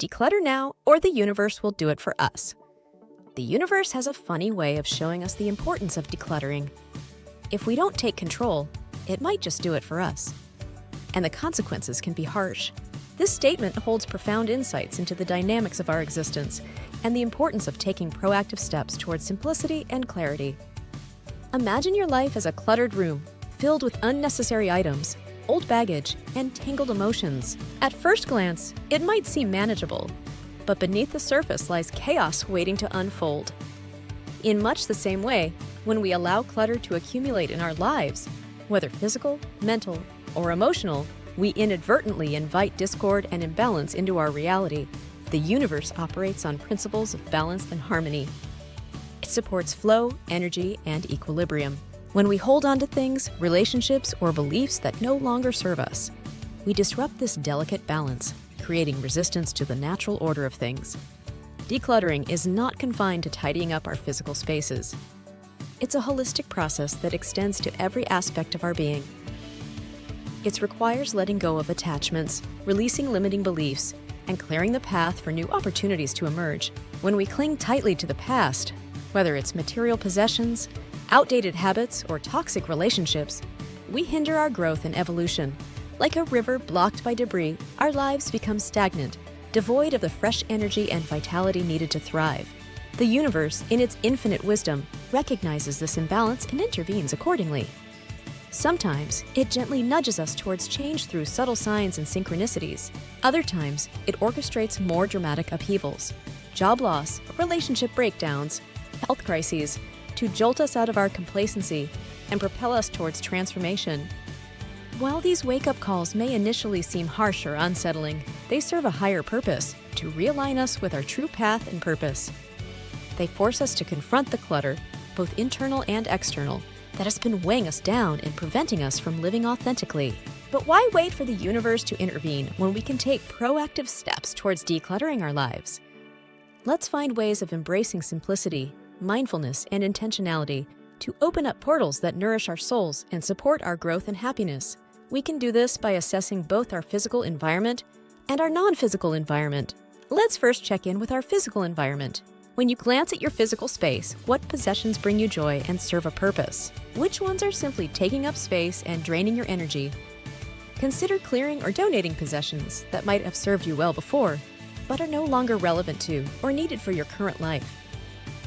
declutter now, or the universe will do it for us. The universe has a funny way of showing us the importance of decluttering. If we don't take control, it might just do it for us. And the consequences can be harsh. This statement holds profound insights into the dynamics of our existence and the importance of taking proactive steps towards simplicity and clarity. Imagine your life as a cluttered room, filled with unnecessary items, old baggage, and tangled emotions. At first glance, it might seem manageable, but beneath the surface lies chaos waiting to unfold. In much the same way, when we allow clutter to accumulate in our lives, whether physical, mental, or emotional, we inadvertently invite discord and imbalance into our reality. The universe operates on principles of balance and harmony. It supports flow, energy, and equilibrium. When we hold on to things, relationships, or beliefs that no longer serve us, we disrupt this delicate balance, creating resistance to the natural order of things. Decluttering is not confined to tidying up our physical spaces. It's a holistic process that extends to every aspect of our being. It requires letting go of attachments, releasing limiting beliefs, and clearing the path for new opportunities to emerge. When we cling tightly to the past, whether it's material possessions, outdated habits, or toxic relationships, we hinder our growth and evolution. Like a river blocked by debris, our lives become stagnant, devoid of the fresh energy and vitality needed to thrive. The universe, in its infinite wisdom, recognizes this imbalance and intervenes accordingly. Sometimes, it gently nudges us towards change through subtle signs and synchronicities. Other times, it orchestrates more dramatic upheavals, job loss, relationship breakdowns, health crises, to jolt us out of our complacency and propel us towards transformation. While these wake-up calls may initially seem harsh or unsettling, they serve a higher purpose, to realign us with our true path and purpose. They force us to confront the clutter, both internal and external, that has been weighing us down and preventing us from living authentically. But why wait for the universe to intervene when we can take proactive steps towards decluttering our lives? Let's find ways of embracing simplicity, mindfulness, and intentionality to open up portals that nourish our souls and support our growth and happiness. We can do this by assessing both our physical environment and our non-physical environment. Let's first check in with our physical environment. When you glance at your physical space, what possessions bring you joy and serve a purpose? Which ones are simply taking up space and draining your energy? Consider clearing or donating possessions that might have served you well before, but are no longer relevant to or needed for your current life.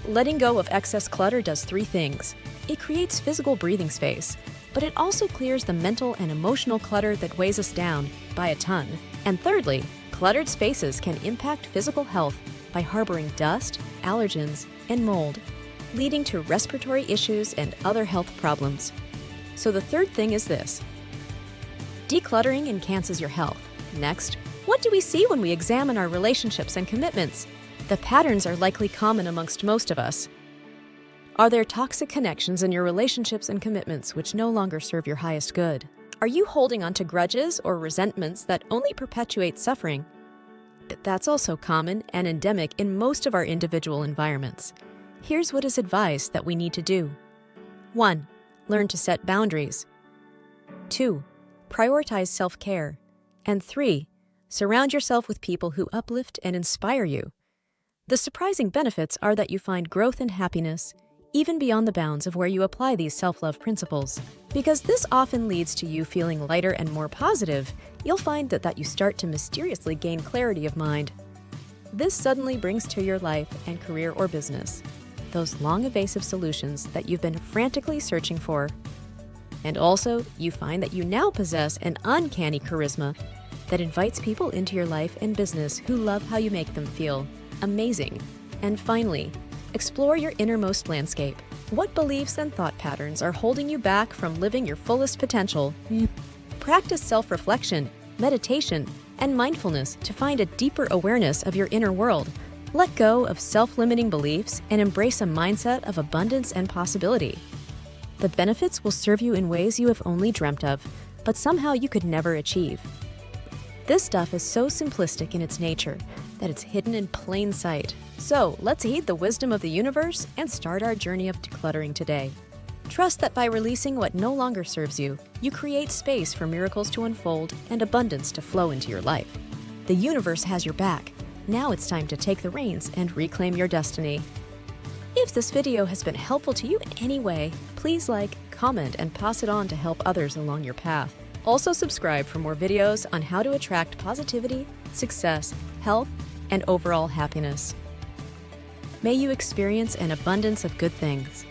Letting go of excess clutter does three things. It creates physical breathing space, but it also clears the mental and emotional clutter that weighs us down by a ton. And thirdly, cluttered spaces can impact physical health by harboring dust, allergens, and mold, leading to respiratory issues and other health problems. So the third thing is this: decluttering enhances your health. Next, what do we see when we examine our relationships and commitments? The patterns are likely common amongst most of us. Are there toxic connections in your relationships and commitments which no longer serve your highest good? Are you holding on to grudges or resentments that only perpetuate suffering? That's also common and endemic in most of our individual environments. Here's what is advised that we need to do. 1. Learn to set boundaries. 2. Prioritize self-care. And 3. Surround yourself with people who uplift and inspire you. The surprising benefits are that you find growth and happiness even beyond the bounds of where you apply these self-love principles. Because this often leads to you feeling lighter and more positive, you'll find that you start to mysteriously gain clarity of mind. This suddenly brings to your life and career or business those long evasive solutions that you've been frantically searching for. And also, you find that you now possess an uncanny charisma that invites people into your life and business who love how you make them feel amazing. And finally, explore your innermost landscape. What beliefs and thought patterns are holding you back from living your fullest potential? Practice self-reflection, meditation, and mindfulness to find a deeper awareness of your inner world. Let go of self-limiting beliefs and embrace a mindset of abundance and possibility. The benefits will serve you in ways you have only dreamt of, but somehow you could never achieve. This stuff is so simplistic in its nature that it's hidden in plain sight. So let's heed the wisdom of the universe and start our journey of decluttering today. Trust that by releasing what no longer serves you, you create space for miracles to unfold and abundance to flow into your life. The universe has your back. Now it's time to take the reins and reclaim your destiny. If this video has been helpful to you in any way, please like, comment, and pass it on to help others along your path. Also subscribe for more videos on how to attract positivity, success, health, and overall happiness. May you experience an abundance of good things.